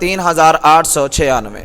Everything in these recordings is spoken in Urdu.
3896।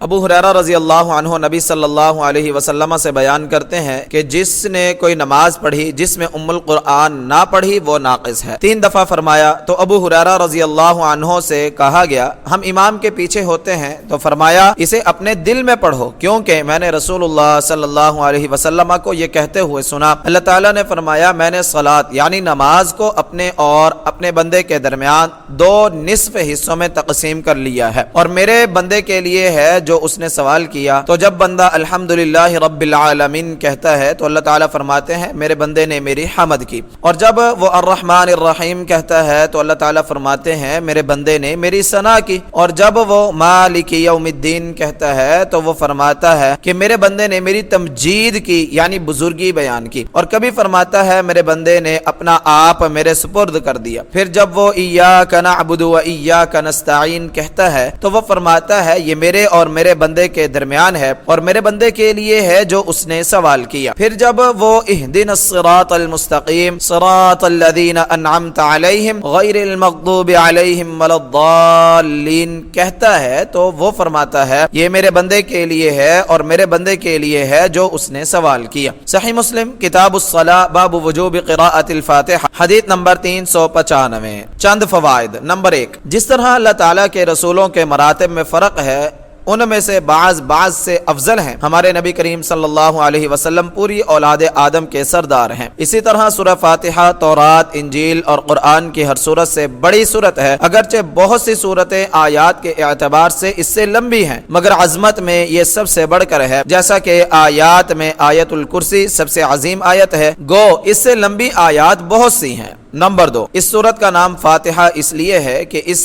ابو ہریرہ رضی اللہ عنہ نبی صلی اللہ علیہ وسلم سے بیان کرتے ہیں کہ جس نے کوئی نماز پڑھی جس میں ام القرآن نہ پڑھی وہ ناقص ہے۔ 3 دفعہ فرمایا تو ابو ہریرہ رضی اللہ عنہ سے کہا گیا ہم امام کے پیچھے ہوتے ہیں تو فرمایا اسے اپنے دل میں پڑھو، کیونکہ میں نے رسول اللہ صلی اللہ علیہ وسلم کو یہ کہتے ہوئے سنا۔ اللہ تعالیٰ نے فرمایا میں نے صلاۃ یعنی نماز کو اپنے اور اپنے بندے کے درمیان 2 نصف حصوں میں تقسیم کر لیا ہے، اور میرے بندے کے لیے ہے جو اس نے سوال کیا۔ تو جب بندہ الحمدللہ رب العالمین کہتا ہے تو اللہ تعالیٰ فرماتے ہیں میرے بندے نے میری حمد کی، اور جب وہ الرحمن الرحیم کہتا ہے تو اللہ تعالیٰ فرماتے ہیں میرے بندے نے میری ثنا کی، اور جب وہ مالک یوم الدین کہتا ہے تو وہ فرماتا ہے کہ میرے بندے نے میری تمجید کی یعنی بزرگی بیان کی، اور کبھی فرماتا ہے میرے بندے نے اپنا آپ میرے سپرد کر دیا۔ پھر جب وہ ایاک نعبد و ایاک نستعین کہتا ہے تو وہ فرماتا ہے یہ میرے اور میرے بندے کے درمیان ہے اور میرے بندے کے لیے ہے جو اس نے سوال کیا۔ پھر جب وہ اہدنا الصراط المستقیم صراط الذین انعمت علیہم غیر المغضوب علیہم ولا الضالین کہتا ہے تو وہ فرماتا ہے یہ میرے بندے کے لیے ہے اور میرے بندے کے لیے ہے جو اس نے سوال کیا۔ صحیح مسلم کتاب الصلاۃ باب وجوب قراءۃ الفاتحہ حدیث نمبر 395۔ چند فوائد۔ نمبر 1، جس طرح اللہ تعالیٰ کے رسولوں کے مراتب میں فرق ہے ان میں سے بعض سے افضل ہیں، ہمارے نبی کریم صلی اللہ علیہ وسلم پوری اولاد آدم کے سردار ہیں۔ اسی طرح سورہ فاتحہ تورات، انجیل اور قرآن کی ہر سورت سے بڑی سورت ہے، اگرچہ بہت سی سورتیں آیات کے اعتبار سے اس سے لمبی ہیں مگر عظمت میں یہ سب سے بڑھ کر ہے، جیسا کہ آیات میں آیت الکرسی سب سے عظیم آیت ہے، گو اس سے لمبی آیات بہت سی ہیں۔ نمبر 2، اس سورت کا نام فاتحہ اس لیے ہے کہ اس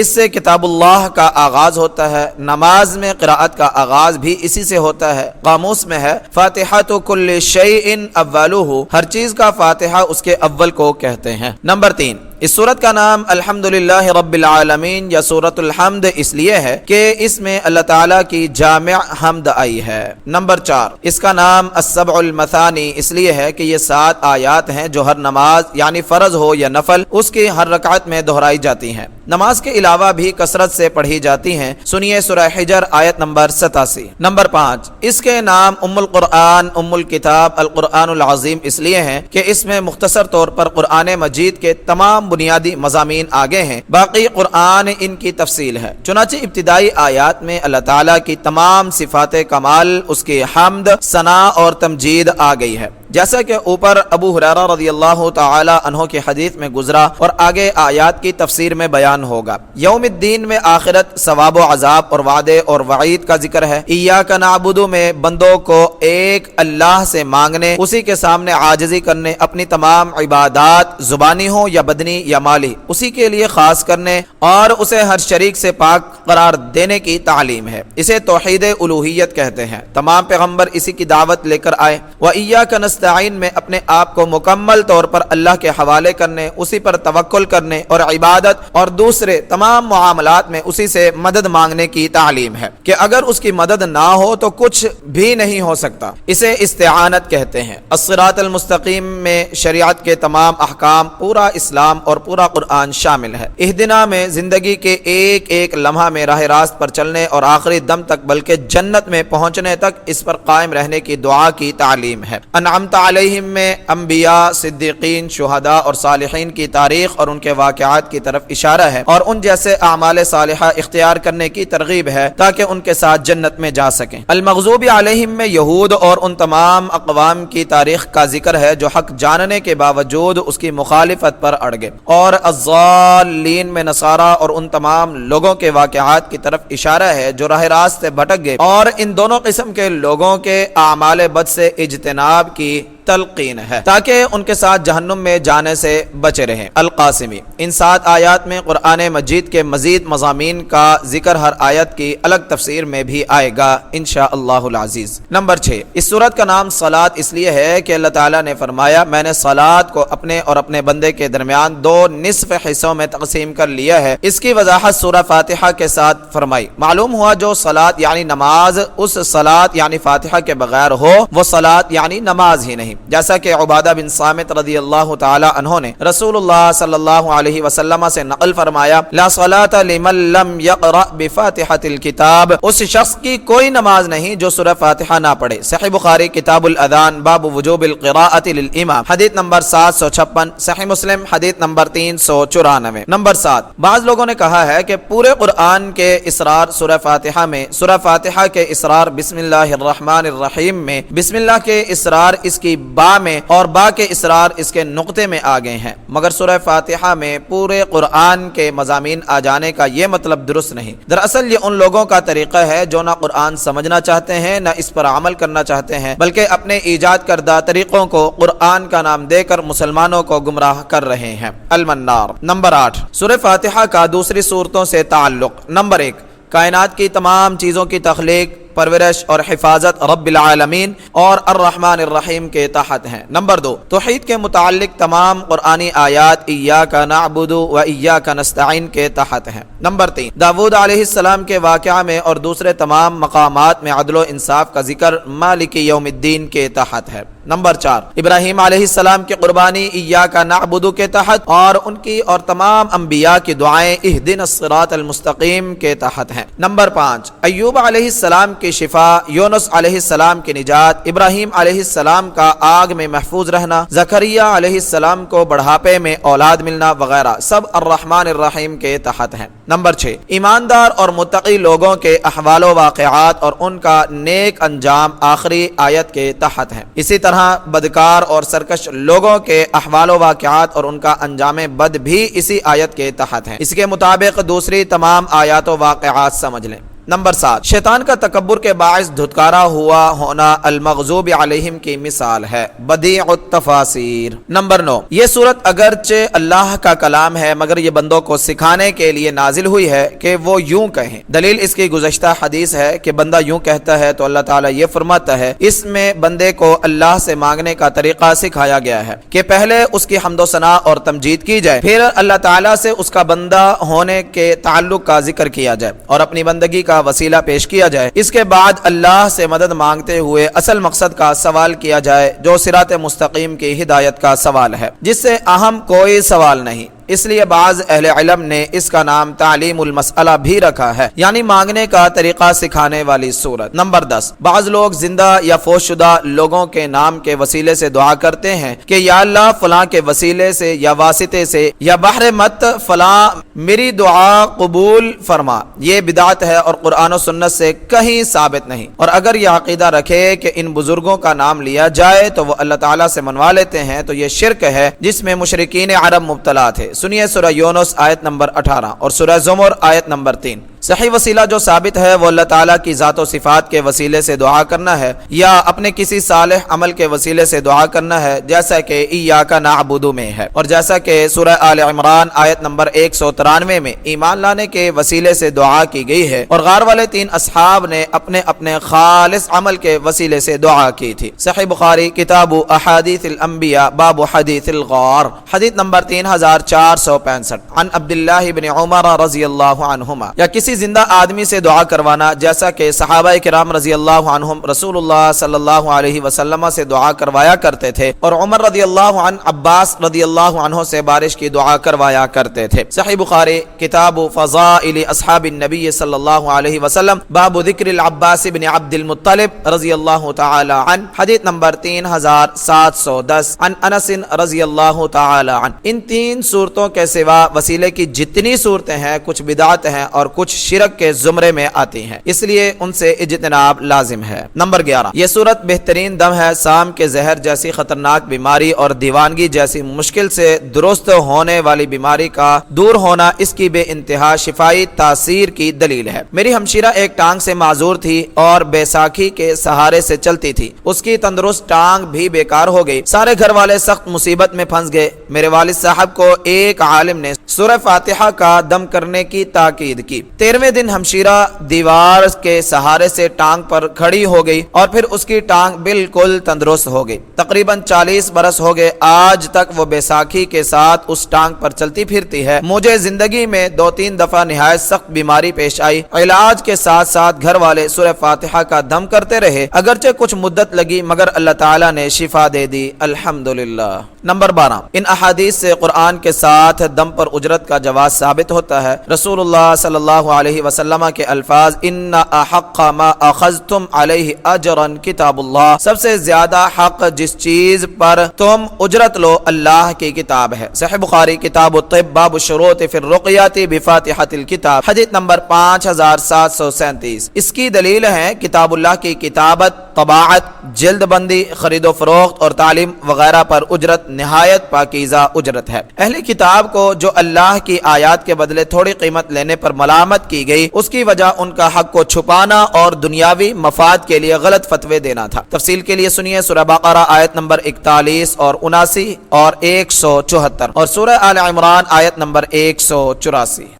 سے کتاب اللہ کا آغاز ہوتا ہے، نماز میں قراءت کا آغاز بھی اسی سے ہوتا ہے۔ قاموس میں ہے فاتحۃ کل شیء اولہ، ہر چیز کا فاتحہ اس کے اول کو کہتے ہیں۔ نمبر 3، اس سورت کا نام الحمدللہ رب العالمین یا سورۃ الحمد اس لیے ہے کہ اس میں اللہ تعالیٰ کی جامع حمد آئی ہے۔ نمبر 4، اس کا نام السبع المثانی اس لیے ہے کہ یہ 7 آیات ہیں جو ہر نماز یعنی فرض ہو یا نفل اس کی ہر رکعت میں دہرائی جاتی ہیں، نماز کے علاوہ بھی کثرت سے پڑھی جاتی ہیں، سنیے سورہ حجر آیت نمبر 87۔ نمبر 5، اس کے نام ام القرآن ام الکتاب القرآن العظیم اس لیے ہیں کہ اس میں مختصر طور پر قرآن مجید کے تمام بنیادی مضامین آگے ہیں، باقی قرآن ان کی تفصیل ہے۔ چنانچہ ابتدائی آیات میں اللہ تعالیٰ کی تمام صفات کمال، اس کی حمد، ثنا اور تمجید آ گئی ہے، جیسا کہ اوپر ابو ہریرہ رضی اللہ تعالی عنہ کی حدیث میں گزرا اور آگے آیات کی تفسیر میں بیان ہوگا۔ یوم الدین میں آخرت، ثواب و عذاب اور وعدے اور وعید کا ذکر ہے۔ ایاک نعبد میں بندوں کو ایک اللہ سے مانگنے، اسی کے سامنے عاجزی کرنے، اپنی تمام عبادات زبانی ہو یا بدنی یا مالی اسی کے لیے خاص کرنے اور اسے ہر شریک سے پاک قرار دینے کی تعلیم ہے، اسے توحید الوہیت کہتے ہیں۔ تمام پیغمبر اسی کی دعوت لے کر آئے۔ وَإِيَّاكَ نَسْتَعِينُ میں اپنے آپ کو مکمل طور پر اللہ کے حوالے کرنے، اسی پر توکل کرنے اور عبادت اور دوسرے تمام معاملات میں اسی سے مدد مانگنے کی تعلیم ہے کہ اگر اس کی مدد نہ ہو تو کچھ بھی نہیں ہو سکتا، اسے استعانت کہتے ہیں۔ الصراط المستقیم میں شریعت کے تمام احکام، پورا اسلام اور پورا قرآن شامل ہے۔ اہدنا میں زندگی کے ایک ایک لمحہ میں راہ راست پر چلنے اور آخری دم تک بلکہ جنت میں پہنچنے تک اس پر قائم رہنے کی دعا کی تعلیم ہے۔ انعمت علیہم میں انبیاء، صدیقین، شہداء اور صالحین کی تاریخ اور ان کے واقعات کی طرف اشارہ ہے اور ان جیسے اعمال صالحہ اختیار کرنے کی ترغیب ہے تاکہ ان کے ساتھ جنت میں جا سکیں۔ المغضوب علیہم میں یہود اور ان تمام اقوام کی تاریخ کا ذکر ہے جو حق جاننے کے باوجود اس کی مخالفت پر اڑ گئے، اور الضالین میں نصارہ اور ان تمام لوگوں کے واقعات کی طرف اشارہ ہے جو راہ راست سے بھٹک گئے اور ان دونوں قسم کے لوگوں کے اعمال بد سے اجتناب کی تلقین ہے تاکہ ان کے ساتھ جہنم میں جانے سے بچے رہیں۔ القاسمی، ان 7 آیات میں قرآن مجید کے مزید مضامین کا ذکر ہر آیت کی الگ تفسیر میں بھی آئے گا انشاءاللہ العزیز۔ نمبر 6، اس سورت کا نام صلاۃ اس لیے ہے کہ اللہ تعالیٰ نے فرمایا میں نے صلاۃ کو اپنے اور اپنے بندے کے درمیان 2 نصف حصوں میں تقسیم کر لیا ہے۔ اس کی وضاحت سورہ فاتحہ کے ساتھ فرمائی۔ معلوم ہوا جو صلاۃ یعنی نماز اس صلاۃ یعنی فاتحہ کے بغیر ہو وہ صلاۃ یعنی نماز ہی نہیں نہیں، جیسا کہ عبادہ بن صامت رضی اللہ تعالی عنہ نے رسول اللہ صلی اللہ علیہ وسلم سے نقل فرمایا، لا صلاۃ لمن لم یقرأ بفاتحۃ الکتاب، اس شخص کی کوئی نماز نہیں جو سورہ فاتحہ نہ پڑھے۔ صحیح بخاری کتاب الاذان باب وجوب القراءۃ للامام، حدیث نمبر 756، صحیح مسلم حدیث نمبر 394۔ نمبر 7، بعض لوگوں نے کہا ہے کہ پورے قرآن کے اسرار سورہ فاتحہ میں، سورہ فاتحہ کے اسرار بسم اللہ الرحمن الرحیم میں، بسم اللہ کے اسرار اس کی با میں اور با کے اسرار اس کے نقطے میں آ گئے ہیں، مگر سورہ فاتحہ میں پورے قرآن کے مضامین آ جانے کا یہ مطلب درست نہیں۔ دراصل یہ ان لوگوں کا طریقہ ہے جو نہ قرآن سمجھنا چاہتے ہیں نہ اس پر عمل کرنا چاہتے ہیں، بلکہ اپنے ایجاد کردہ طریقوں کو قرآن کا نام دے کر مسلمانوں کو گمراہ کر رہے ہیں۔ المنار۔ نمبر 8، سورہ فاتحہ کا دوسری سورتوں سے تعلق۔ نمبر 1، کائنات کی تمام چیزوں کی تخلیق، پرورش اور حفاظت رب العالمین اور الرحمن الرحیم کے تحت ہیں۔ نمبر 2، توحید کے متعلق تمام قرآنی آیات ایاک نعبد و ایاک نستعین کے تحت ہیں۔ نمبر 3، داؤد علیہ السلام کے واقعہ میں اور دوسرے تمام مقامات میں عدل و انصاف کا ذکر مالک یوم الدین کے تحت ہے۔ نمبر 4، ابراہیم علیہ السلام کی قربانی ایاک نعبد کے تحت اور ان کی اور تمام انبیاء کی دعائیں اہدنا الصراط المستقیم کے تحت ہیں۔ نمبر 5، ایوب علیہ السلام کی شفا، یونس علیہ السلام کی نجات، ابراہیم علیہ السلام کا آگ میں محفوظ رہنا، زکریا علیہ السلام کو بڑھاپے میں اولاد ملنا وغیرہ سب الرحمن الرحیم کے تحت ہیں۔ نمبر 6، ایماندار اور متقی لوگوں کے احوال و واقعات اور ان کا نیک انجام آخری آیت کے تحت ہیں۔ اسی طرح بدکار اور سرکش لوگوں کے احوال و واقعات اور ان کا انجام بد بھی اسی آیت کے تحت ہیں۔ اس کے مطابق دوسری تمام آیات و واقعات سمجھ لیں۔ نمبر 7، شیطان کا تکبر کے باعث دھتکارا ہوا ہونا المغضوب علیہم کی مثال ہے، بدیع التفاسیر۔ نمبر 9، یہ صورت اگرچہ اللہ کا کلام ہے مگر یہ بندوں کو سکھانے کے لیے نازل ہوئی ہے کہ وہ یوں کہیں۔ دلیل اس کی گزشتہ حدیث ہے کہ بندہ یوں کہتا ہے تو اللہ تعالیٰ یہ فرماتا ہے، اس میں بندے کو اللہ سے مانگنے کا طریقہ سکھایا گیا ہے کہ پہلے اس کی حمد و ثنا اور تمجید کی جائے، پھر اللہ تعالیٰ سے اس کا بندہ ہونے کے تعلق کا ذکر کیا جائے اور اپنی بندگی کا وسیلہ پیش کیا جائے، اس کے بعد اللہ سے مدد مانگتے ہوئے اصل مقصد کا سوال کیا جائے جو صراط مستقیم کی ہدایت کا سوال ہے، جس سے اہم کوئی سوال نہیں۔ اس لیے بعض اہل علم نے اس کا نام تعلیم المسئلہ بھی رکھا ہے، یعنی مانگنے کا طریقہ سکھانے والی سورت۔ نمبر 10، بعض لوگ زندہ یا فوت شدہ لوگوں کے نام کے وسیلے سے دعا کرتے ہیں کہ یا اللہ فلاں کے وسیلے سے یا واسطے سے یا بحر مت فلاں میری دعا قبول فرما۔ یہ بدعت ہے اور قرآن و سنت سے کہیں ثابت نہیں، اور اگر یہ عقیدہ رکھے کہ ان بزرگوں کا نام لیا جائے تو وہ اللہ تعالیٰ سے منوا لیتے ہیں تو یہ شرک ہے جس میں مشرکین عرب مبتلا تھے۔ سنیے سورہ یونس آیت نمبر 18 اور سورہ زمر آیت نمبر 3۔ صحیح وسیلہ جو ثابت ہے وہ اللہ تعالیٰ کی ذات و صفات کے وسیلے سے دعا کرنا ہے یا اپنے کسی صالح عمل کے وسیلے سے دعا کرنا ہے، جیسا کہ ایاک نعبد میں ہے، اور جیسا کہ سورہ آل عمران آیت نمبر 193 میں ایمان لانے کے وسیلے سے دعا کی گئی ہے، اور غار والے 3 اصحاب نے اپنے اپنے خالص عمل کے وسیلے سے دعا کی تھی۔ صحیح بخاری کتاب احادیث الانبیاء باب حدیث الغار، حدیث نمبر 3465، عن عبداللہ بن عمر رضی اللہ عنہما۔ یا کسی زندہ آدمی سے دعا کروانا، جیسا کہ صحابہ کرام رضی اللہ عنہم رسول اللہ صلی اللہ علیہ وسلم سے دعا کروایا کرتے تھے، اور عمر رضی اللہ عنہ عباس رضی اللہ عنہ سے بارش کی دعا کروایا کرتے تھے۔ صحیح بخاری کتاب فضائل اصحاب النبی صلی اللہ علیہ وسلم باب ذکر العباس بن عبد المطلب رضی اللہ تعالی عنہ، حدیث نمبر 3710، عن انس رضی اللہ تعالی عنہ۔ ان 3 صورتوں کے سوا وسیلے کی جتنی صورتیں ہیں کچھ بدعت ہیں اور کچھ شرک کے زمرے میں آتی ہیں، اس لیے ان سے اجتناب لازم ہے۔ نمبر 11، یہ صورت بہترین دم ہے۔ سام کے زہر جیسی خطرناک بیماری اور دیوانگی جیسی مشکل سے درست ہونے والی بیماری کا دور ہونا اس کی بے انتہا شفائی تاثیر کی دلیل ہے۔ میری ہمشیرہ ایک ٹانگ سے معذور تھی اور بیساکھی کے سہارے سے چلتی تھی، اس کی تندرست ٹانگ بھی بیکار ہو گئی، سارے گھر والے سخت مصیبت میں پھنس گئے۔ میرے والد صاحب کو ایک عالم نے سورہ فاتحہ کا دم کرنے کی تاکید کی۔ 13ویں دن ہمشیرہ دیوار کے سہارے سے ٹانگ پر کھڑی ہو گئی اور پھر اس کی ٹانگ بالکل تندرست ہو گئی۔ تقریباً 40 برس ہو گئے، آج تک وہ بیساکھی کے ساتھ اس ٹانگ پر چلتی پھرتی ہے۔ مجھے زندگی میں 2-3 دفعہ نہایت سخت بیماری پیش آئی، علاج کے ساتھ ساتھ گھر والے سورہ فاتحہ کا دم کرتے رہے، اگرچہ کچھ مدت لگی مگر اللہ تعالیٰ نے شفا دے دی، الحمدللہ۔ نمبر 12، ان احادیث سے قرآن کے ساتھ دم پر اجرت کا جواز ثابت ہوتا ہے۔ رسول اللہ صلی اللہ علیہ وسلم کے الفاظ ان احق ما اخذتم علیہ اجرا کتاب اللہ، سب سے زیادہ حق جس چیز پر تم اجرت لو اللہ کی کتاب ہے۔ صحیح بخاری کتاب الطب باب الشروط فی الرقیۃ بفاتحۃ الکتاب، حدیث نمبر 5737۔ اس کی دلیل ہے کتاب اللہ کی کتابت، طباعت، جلد بندی، خرید و فروخت اور تعلیم وغیرہ پر اجرت نہایت پاکیزہ اجرت ہے۔ اہل کتاب کو جو اللہ کی آیات کے بدلے تھوڑی قیمت لینے پر ملامت کی گئی، اس کی وجہ ان کا حق کو چھپانا اور دنیاوی مفاد کے لیے غلط فتوے دینا تھا۔ تفصیل کے لیے سنیے سورہ بقرہ آیت نمبر 41 اور 79 اور 174 اور سورہ آل عمران آیت نمبر 184۔